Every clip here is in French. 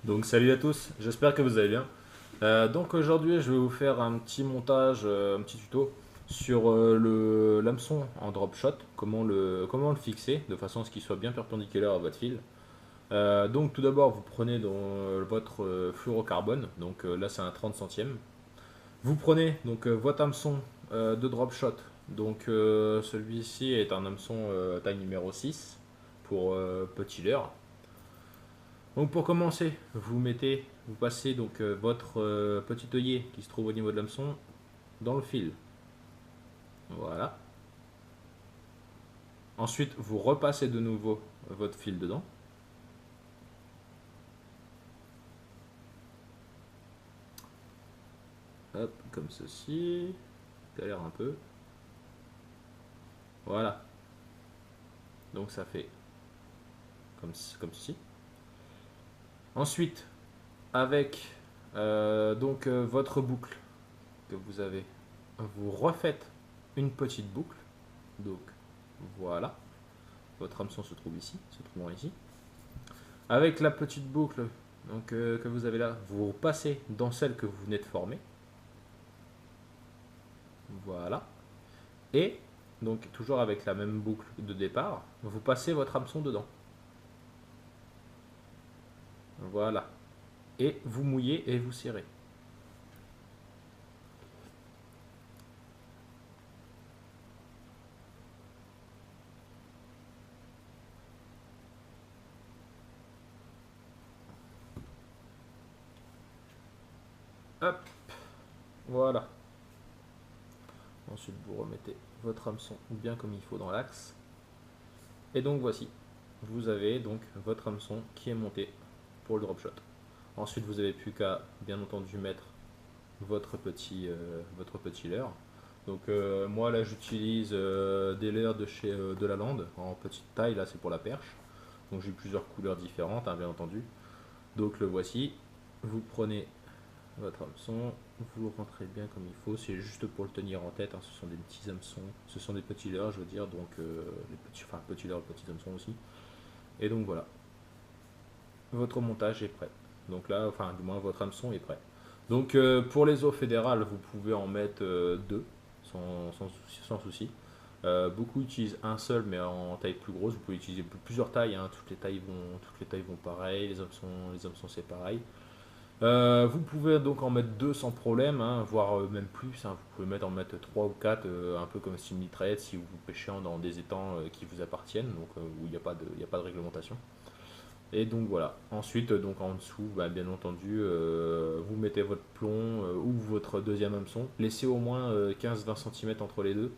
Donc salut à tous, j'espère que vous allez bien. Donc aujourd'hui je vais vous faire un petit montage, un petit tuto sur le l'hameçon en drop shot, comment le fixer de façon à ce qu'il soit bien perpendiculaire à votre fil. Donc tout d'abord vous prenez votre fluorocarbone, donc là c'est un 30 centièmes. Vous prenez donc votre hameçon de drop shot, donc celui-ci est un hameçon taille numéro 6 pour petit leurre. Donc pour commencer, vous passez donc votre petit œillet qui se trouve au niveau de l'hameçon dans le fil. Voilà. Ensuite, vous repassez de nouveau votre fil dedans. Hop, comme ceci. Galère un peu. Voilà. Donc ça fait comme ceci. Ensuite, avec votre boucle que vous avez, vous refaites une petite boucle. Donc voilà. Votre hameçon se trouve ici, se trouvant ici. Avec la petite boucle que vous avez là, vous passez dans celle que vous venez de former. Voilà. Et donc toujours avec la même boucle de départ, vous passez votre hameçon dedans. Voilà. Et vous mouillez et vous serrez. Hop. Voilà. Ensuite, vous remettez votre hameçon bien comme il faut dans l'axe. Et donc voici. Vous avez donc votre hameçon qui est monté pour le drop shot. Ensuite, vous n'avez plus qu'à bien entendu mettre votre petit leurre. Donc moi là j'utilise des leurres de chez Delaland en petite taille, là c'est pour la perche. Donc j'ai plusieurs couleurs différentes bien entendu. Donc le voici. Vous prenez votre hameçon, vous le rentrez bien comme il faut, c'est juste pour le tenir en tête, ce sont des petits hameçons, ce sont des petits leurres je veux dire, donc petits leurres, petits hameçons aussi. Et donc voilà, votre montage est prêt. Donc là, enfin du moins votre hameçon est prêt. Donc pour les eaux fédérales, vous pouvez en mettre deux, sans souci. Beaucoup utilisent un seul, mais en taille plus grosse. Vous pouvez utiliser plusieurs tailles, toutes les tailles vont pareil. Les hameçons c'est pareil. Vous pouvez donc en mettre deux sans problème, voire même plus. Vous pouvez en mettre trois ou quatre, un peu comme style mitraillette si vous pêchez dans des étangs qui vous appartiennent, donc où il n'y a pas de réglementation. Et donc voilà. Ensuite, donc en dessous, bien entendu, vous mettez votre plomb ou votre deuxième hameçon. Laissez au moins 15-20 cm entre les deux.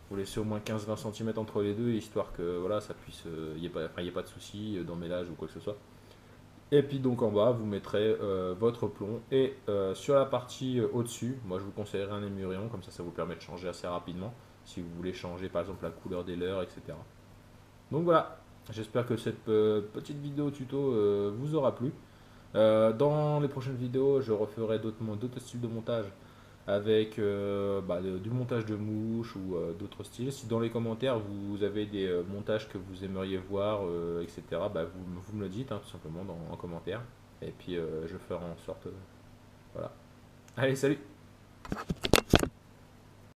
Vous laissez au moins 15-20 cm entre les deux, histoire que voilà, ça puisse, il n'y ait pas de souci d'emmêlage ou quoi que ce soit. Et puis donc en bas, vous mettrez votre plomb. Et sur la partie au-dessus, moi je vous conseillerais un émurion, comme ça vous permet de changer assez rapidement. Si vous voulez changer par exemple la couleur des leurres, etc. Donc voilà, j'espère que cette petite vidéo tuto vous aura plu. Dans les prochaines vidéos, je referai d'autres styles de montage avec du montage de mouches ou d'autres styles. Si dans les commentaires vous avez des montages que vous aimeriez voir, etc., vous me le dites tout simplement en commentaire. Et puis je ferai en sorte. Voilà. Allez, salut!